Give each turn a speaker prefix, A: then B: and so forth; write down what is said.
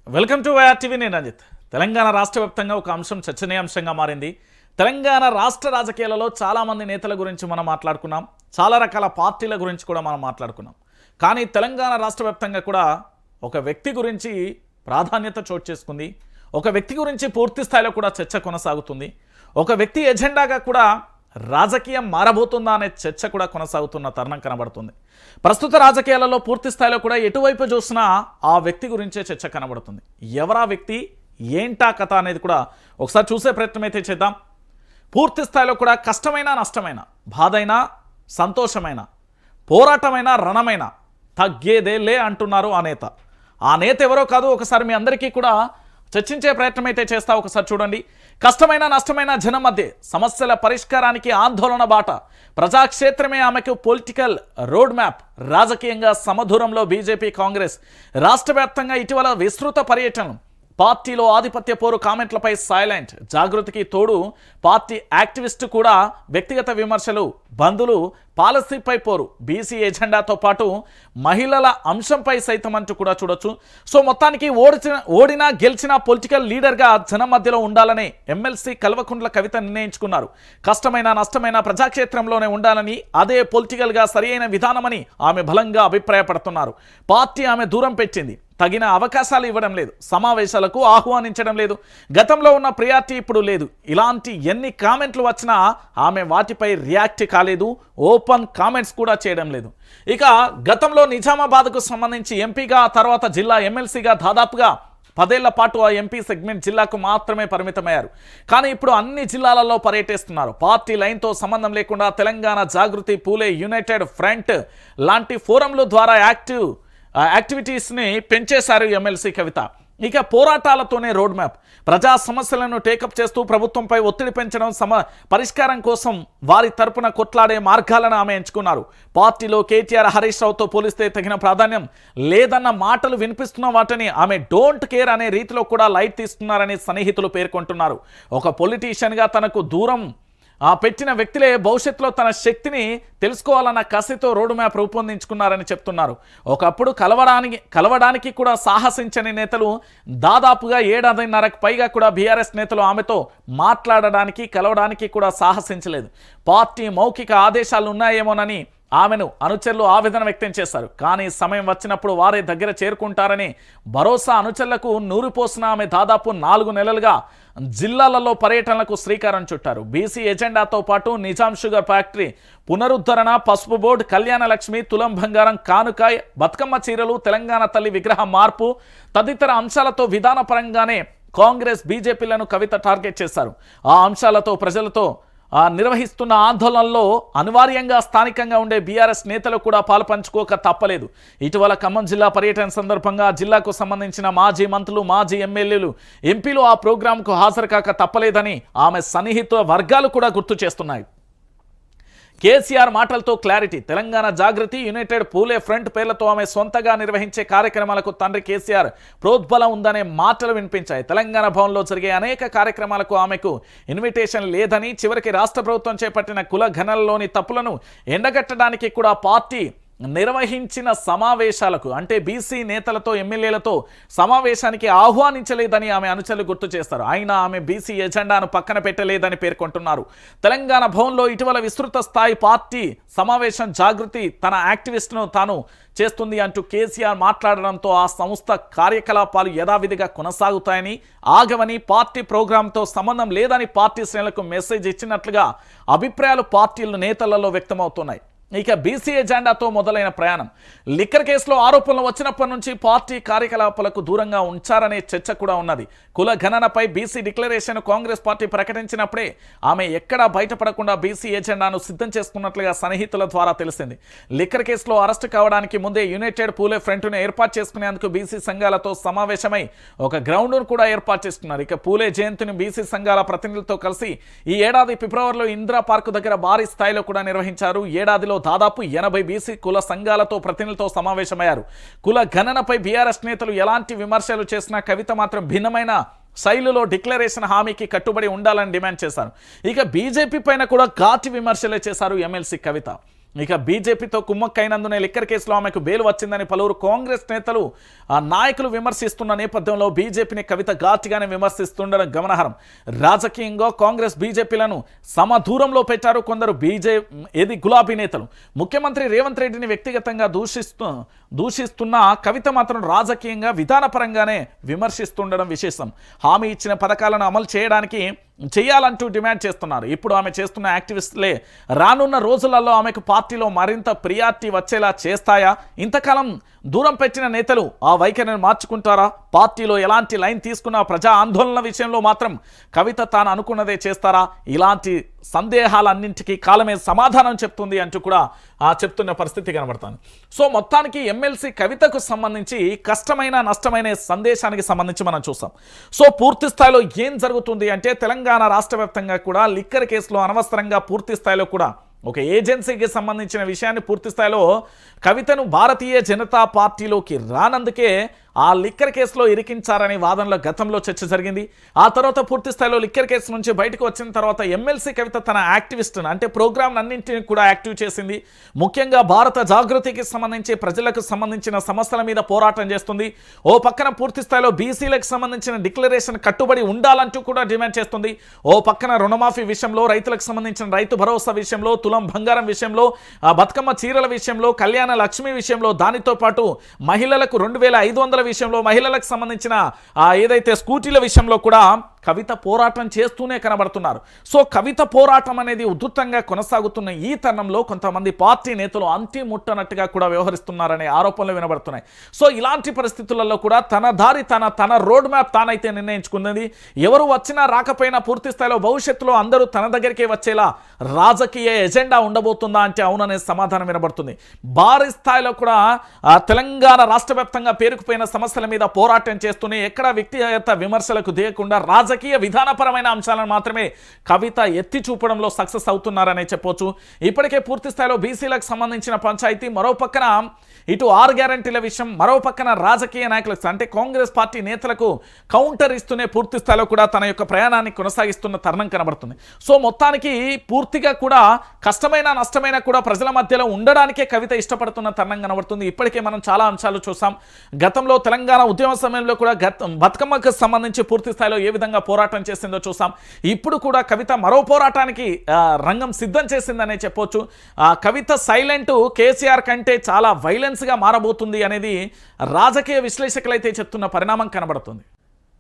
A: Welcome to YR TV. నేను రంజిత్. తెలంగాణ రాష్ట్ర వ్యాప్తంగా ఒక అంశం చర్చనీయాంశంగా మారింది. తెలంగాణ రాష్ట్ర రాజకీయాలలో చాలామంది నేతల గురించి మనం మాట్లాడుకున్నాం, చాలా రకాల పార్టీల గురించి కూడా మనం మాట్లాడుకున్నాం. కానీ తెలంగాణ రాష్ట్ర వ్యాప్తంగా కూడా ఒక వ్యక్తి గురించి ప్రాధాన్యత చోటు చేసుకుంది. ఒక వ్యక్తి గురించి పూర్తి స్థాయిలో కూడా చర్చ కొనసాగుతుంది. ఒక వ్యక్తి ఎజెండాగా కూడా రాజకీయం మారబోతుందా అనే చర్చ కూడా కొనసాగుతున్న తరుణం కనబడుతుంది. ప్రస్తుత రాజకీయాలలో పూర్తి స్థాయిలో కూడా ఎటువైపు చూసినా ఆ వ్యక్తి గురించే చర్చ కనబడుతుంది. ఎవరా వ్యక్తి, ఏంటా కథ అనేది కూడా ఒకసారి చూసే ప్రయత్నం అయితే చేద్దాం. పూర్తి స్థాయిలో కూడా కష్టమైన నష్టమైన, బాధైనా సంతోషమైన, పోరాటమైన రణమైన తగ్గేదేలే అంటున్నారు ఆ నేత. ఆ నేత ఎవరో కాదు, ఒకసారి మీ అందరికీ కూడా చర్చించే ప్రయత్నం అయితే చేస్తా. ఒకసారి చూడండి. కష్టమైన నష్టమైన జనం మధ్య సమస్యల పరిష్కారానికి ఆందోళన బాట. ప్రజాక్షేత్రమే ఆమెకు పొలిటికల్ రోడ్ మ్యాప్. రాజకీయంగా సమదూరంలో బీజేపీ కాంగ్రెస్. రాష్ట్ర వ్యాప్తంగా ఇటీవల విస్తృత పర్యటనలు. పార్టీలో ఆధిపత్య పోరు, కామెంట్లపై సైలెంట్. జాగృతికి తోడు పార్టీ యాక్టివిస్టు కూడా వ్యక్తిగత విమర్శలు, బంధులు, పాలసీపై పోరు, బీసీ ఎజెండాతో పాటు మహిళల అంశంపై సైతం అంటూ కూడా చూడొచ్చు. సో మొత్తానికి ఓడినా గెలిచినా పొలిటికల్ లీడర్గా జనం మధ్యలో ఉండాలని ఎమ్మెల్సీ కల్వకుంట్ల కవిత నిర్ణయించుకున్నారు. కష్టమైన నష్టమైన ప్రజాక్షేత్రంలోనే ఉండాలని, అదే పొలిటికల్గా సరియైన విధానమని ఆమె బలంగా అభిప్రాయపడుతున్నారు. పార్టీ ఆమె దూరం పెట్టింది, తగిన అవకాశాలు ఇవ్వడం లేదు, సమావేశాలకు ఆహ్వానించడం లేదు. గతంలో ఉన్న ప్రియారిటీ ఇప్పుడు లేదు. ఇలాంటి ఎన్ని కామెంట్లు వచ్చినా ఆమె వాటిపై రియాక్ట్ కాలేదు, ఓపెన్ కామెంట్స్ కూడా చేయడం లేదు. ఇక గతంలో నిజామాబాద్కు సంబంధించి ఎంపీగా, తర్వాత జిల్లా ఎమ్మెల్సీగా దాదాపుగా 10 ఏళ్ల పాటు ఆ ఎంపీ సెగ్మెంట్ జిల్లాకు మాత్రమే పరిమితమయ్యారు. కానీ ఇప్పుడు అన్ని జిల్లాలలో పర్యటిస్తున్నారు. పార్టీ లైన్తో సంబంధం లేకుండా తెలంగాణ జాగృతి, పూలే యునైటెడ్ ఫ్రంట్ లాంటి ఫోరంల ద్వారా యాక్టివిటీస్ని పెంచేశారు ఎమ్మెల్సీ కవిత. ఇక పోరాటాలతోనే రోడ్ మ్యాప్. ప్రజా సమస్యలను టేకప్ చేస్తూ ప్రభుత్వంపై ఒత్తిడి పెంచడం, పరిష్కారం కోసం వారి తరపున కొట్లాడే మార్గాలను ఆమె ఎంచుకున్నారు. పార్టీలో కేటీఆర్, హరీష్ రావుతో పోలిస్తే తగిన ప్రాధాన్యం లేదన్న మాటలు వినిపిస్తున్న వాటిని ఆమె డోంట్ కేర్ అనే రీతిలో కూడా లైట్ తీస్తున్నారని సన్నిహితులు పేర్కొంటున్నారు. ఒక పొలిటీషియన్గా తనకు దూరం పెట్టిన వ్యక్తులే భవిష్యత్తులో తన శక్తిని తెలుసుకోవాలన్న కసితో రోడ్ మ్యాప్ రూపొందించుకున్నారని చెప్తున్నారు. ఒకప్పుడు కలవడానికి కూడా సాహసించని నేతలు దాదాపుగా 7.5 పైగా కూడా బీఆర్ఎస్ నేతలు ఆమెతో మాట్లాడడానికి, కలవడానికి కూడా సాహసించలేదు. పార్టీ మౌఖిక ఆదేశాలు ఉన్నాయేమోనని ఆమెను అనుచరులు ఆవేదన వ్యక్తం చేశారు. కానీ సమయం వచ్చినప్పుడు వారే దగ్గర చేరుకుంటారని భరోసా అనుచరులకు నూరిపోసిన ఆమె దాదాపు 4 నెలలుగా జిల్లాలలో పర్యటనలకు శ్రీకారం చుట్టారు. బీసీ ఎజెండాతో పాటు నిజాం షుగర్ ఫ్యాక్టరీ పునరుద్ధరణ, పసుపు బోర్డు, కళ్యాణ లక్ష్మి, తులం బంగారం కానుకాయ్, బతుకమ్మ చీరలు, తెలంగాణ తల్లి విగ్రహ మార్పు తదితర అంశాలతో విధానపరంగానే కాంగ్రెస్, బీజేపీలను కవిత టార్గెట్ చేశారు. ఆ అంశాలతో ప్రజలతో నిర్వహిస్తున్న ఆందోళనలో అనివార్యంగా స్థానికంగా ఉండే బీఆర్ఎస్ నేతలు కూడా పాలుపంచుకోక తప్పలేదు. ఇటీవల ఖమ్మం జిల్లా పర్యటన సందర్భంగా జిల్లాకు సంబంధించిన మాజీ మంత్రులు, మాజీ ఎమ్మెల్యేలు, ఎంపీలు ఆ ప్రోగ్రాంకు హాజరు కాక తప్పలేదని ఆమె సన్నిహిత వర్గాలు కూడా గుర్తు చేస్తున్నాయి. కేసీఆర్ మాటలతో క్లారిటీ. తెలంగాణ జాగృతి, యునైటెడ్ పూలే ఫ్రంట్ పేర్లతో ఆమె సొంతగా నిర్వహించే కార్యక్రమాలకు తండ్రి కేసీఆర్ ప్రోద్బలం ఉందనే మాటలు వినిపించాయి. తెలంగాణ భవన్లో జరిగే అనేక కార్యక్రమాలకు ఆమెకు ఇన్విటేషన్ లేదని, చివరికి రాష్ట్ర ప్రభుత్వం చేపట్టిన కుల గణనలోని తప్పులను ఎండగట్టడానికి కూడా పార్టీ నిర్వహించిన సమావేశాలకు, అంటే బీసీ నేతలతో, ఎమ్మెల్యేలతో సమావేశానికి ఆహ్వానించలేదని ఆమె అనుచరులు గుర్తు చేస్తారు. అయినా ఆమె బీసీ ఎజెండాను పక్కన పెట్టలేదని పేర్కొంటున్నారు. తెలంగాణ భవన్లో ఇటీవల విస్తృత స్థాయి పార్టీ సమావేశం జాగృతి తన యాక్టివిస్టును తాను చేస్తుంది అంటూ కేసీఆర్ మాట్లాడడంతో ఆ సంస్థ కార్యకలాపాలు యథావిధిగా కొనసాగుతాయని, ఆగవని, పార్టీ ప్రోగ్రాంతో సంబంధం లేదని పార్టీ శ్రేణులకు మెసేజ్ ఇచ్చినట్లుగా అభిప్రాయాలు పార్టీల నేతలలో వ్యక్తమవుతున్నాయి. ఇక బీసీ ఎజెండాతో మొదలైన ప్రయాణం. లిక్కర్ కేసులో ఆరోపణలు వచ్చినప్పటి నుంచి పార్టీ కార్యకలాపాలకు దూరంగా ఉంచారనే చర్చ కూడా ఉన్నది. కుల గణనపై బీసీ డిక్లరేషన్ కాంగ్రెస్ పార్టీ ప్రకటించినప్పుడే ఆమె ఎక్కడా బయటపడకుండా బీసీ ఎజెండాను సిద్ధం చేసుకున్నట్లుగా సన్నిహితుల ద్వారా తెలిసింది. లిక్కర్ కేసులో అరెస్టు కావడానికి ముందే యునైటెడ్ పూలే ఫ్రంట్ను ఏర్పాటు చేసుకునేందుకు బీసీ సంఘాలతో సమావేశమై ఒక గ్రౌండ్ను కూడా ఏర్పాటు చేసుకున్నారు. ఇక పూలే జయంతిని బీసీ సంఘాల ప్రతినిధులతో కలిసి ఈ ఏడాది ఫిబ్రవరిలో ఇందిరా పార్కు దగ్గర భారీ స్థాయిలో కూడా నిర్వహించారు. ఏడాదిలో దాదాపు 80 బీసీ కుల సంఘాలతో ప్రతినిధులతో సమావేశమయ్యారు. కుల గణనపై బీఆర్ఎస్ నేతలు ఎలాంటి విమర్శలు చేసినా కవిత మాత్రం భిన్నమైన శైలిలో డిక్లరేషన్ హామీకి కట్టుబడి ఉండాలని డిమాండ్ చేశారు. ఇక బీజేపీ పైన కూడా ఘాటి విమర్శలే చేశారు ఎమ్మెల్సీ కవిత. ఇక బీజేపీతో కుమ్మక్కైనందునే లిక్కర్ కేసులో ఆమెకు బెయిల్ వచ్చిందని పలువురు కాంగ్రెస్ నేతలు నాయకులు విమర్శిస్తున్న నేపథ్యంలో బీజేపీని కవిత ఘాటుగానే విమర్శిస్తుండడం గమనార్హం. రాజకీయంగా కాంగ్రెస్ బీజేపీలను సమదూరంలో పెట్టారు కొందరు గులాబీ నేతలు. ముఖ్యమంత్రి రేవంత్ రెడ్డిని వ్యక్తిగతంగా దూషిస్తున్న కవిత మాత్రం రాజకీయంగా విధానపరంగానే విమర్శిస్తుండడం విశేషం. హామీ ఇచ్చిన పథకాలను అమలు చేయాలంటూ డిమాండ్ చేస్తున్నారు. ఇప్పుడు ఆమె చేస్తున్న యాక్టివిస్టులే రానున్న రోజులలో ఆమెకు పార్టీలో మరింత ప్రియారిటీ వచ్చేలా చేస్తాయా? ఇంతకాలం దూరం పెట్టిన నేతలు ఆ వైఖరిని మార్చుకుంటారా? పార్టీలో ఎలాంటి లైన్ తీసుకున్న ప్రజా ఆందోళన విషయంలో మాత్రం కవిత తాను అనుకున్నదే చేస్తారా? ఇలాంటి సందేహాలన్నింటికీ కాలమే సమాధానం చెప్తుంది అంటూ కూడా చెప్తున్న పరిస్థితి కనబడుతుంది. సో మొత్తానికి ఎమ్మెల్సీ కవితకు సంబంధించి కష్టమైన నష్టమైన సందేశానికి సంబంధించి మనం చూసాం. సో పూర్తి స్థాయిలో ఏం జరుగుతుంది అంటే తెలంగాణ రాష్ట్ర వ్యాప్తంగా కూడా లిక్కర్ కేసులో అనవసరంగా పూర్తి స్థాయిలో కూడా ఒక ఏజెన్సీకి సంబంధించిన విషయాన్ని పూర్తి స్థాయిలో కవితను భారతీయ జనతా పార్టీలోకి రానందుకే ఆ లిక్కర్ కేసులో ఇరికించారనే వాదనలో గతంలో చర్చ జరిగింది. ఆ తర్వాత పూర్తి స్థాయిలో లిక్కర్ కేసు నుంచి బయటకు వచ్చిన తర్వాత ఎమ్మెల్సీ కవిత తన యాక్టివిస్ట్ను అంటే ప్రోగ్రామ్ అన్నింటినీ కూడా యాక్టివ్ చేసింది. ముఖ్యంగా భారత జాగృతికి సంబంధించి ప్రజలకు సంబంధించిన సమస్యల మీద పోరాటం చేస్తుంది. ఓ పక్కన పూర్తి స్థాయిలో బీసీలకు సంబంధించిన డిక్లరేషన్ కట్టుబడి ఉండాలంటూ కూడా డిమాండ్ చేస్తుంది. ఓ పక్కన రుణమాఫీ విషయంలో, రైతులకు సంబంధించిన రైతు భరోసా విషయంలో, తులం బంగారం విషయంలో, బతుకమ్మ చీరల విషయంలో, కళ్యాణ లక్ష్మి విషయంలో, దానితో పాటు మహిళలకు 2500 విషయంలో, మహిళలకు సంబంధించిన ఏదైతే స్కూటీల విషయంలో కూడా కవిత పోరాటం చేస్తూనే కనబడుతున్నారు. సో కవిత పోరాటం అనేది ఉధృతంగా కొనసాగుతున్న ఈ తరుణంలో కొంతమంది పార్టీ నేతలు అంతి ముట్టనట్టుగా కూడా వ్యవహరిస్తున్నారనే ఆరోపణలు వినబడుతున్నాయి. సో ఇలాంటి పరిస్థితులలో కూడా తన దారి తన రోడ్ మ్యాప్ తానైతే నిర్ణయించుకున్నది. ఎవరు వచ్చినా రాకపోయినా పూర్తి స్థాయిలో భవిష్యత్తులో అందరూ తన దగ్గరికే వచ్చేలా రాజకీయ ఎజెండా ఉండబోతుందా అంటే అవుననే సమాధానం వినబడుతుంది. భారీ స్థాయిలో కూడా తెలంగాణ రాష్ట్ర వ్యాప్తంగా పేరుకుపోయిన సమస్యల మీద పోరాటం చేస్తూనే ఎక్కడ వ్యక్తిగత విమర్శలకు దిగకుండా రాజకీయ విధానపరమైన అంశాలను మాత్రమే కవిత ఎత్తి చూపడంలో సక్సెస్ అవుతున్నారనే చెప్పొచ్చు. ఇప్పటికే పూర్తి స్థాయిలో బీసీలకు సంబంధించిన పంచాయతీ, మరో పక్కన ఇటు 6 గ్యారంటీల విషయం, మరో పక్కన రాజకీయ నాయకులకు అంటే కాంగ్రెస్ పార్టీ నేతలకు కౌంటర్ ఇస్తూనే పూర్తి స్థాయిలో కూడా తన యొక్క ప్రయాణాన్ని కొనసాగిస్తున్న తరుణం కనబడుతుంది. సో మొత్తానికి పూర్తిగా కూడా కష్టమైన నష్టమైన కూడా ప్రజల మధ్యలో ఉండడానికే కవిత ఇష్టపడుతున్న తరుణం కనబడుతుంది. ఇప్పటికే మనం చాలా అంశాలు చూసాం. గతంలో తెలంగాణ ఉద్యమ సమయంలో కూడా బతుకమ్మకు సంబంధించి పూర్తి స్థాయిలో ఏ విధంగా పోరాటం చేసిందో చూసాం. ఇప్పుడు కూడా కవిత మరో పోరాటానికి రంగం సిద్ధం చేసిందనే చెప్పొచ్చు. కవిత సైలెంట్ కేసీఆర్ కంటే చాలా వైలెన్స్గా మారబోతుంది అనేది రాజకీయ విశ్లేషకులైతే చెప్తున్న పరిణామం కనబడుతుంది.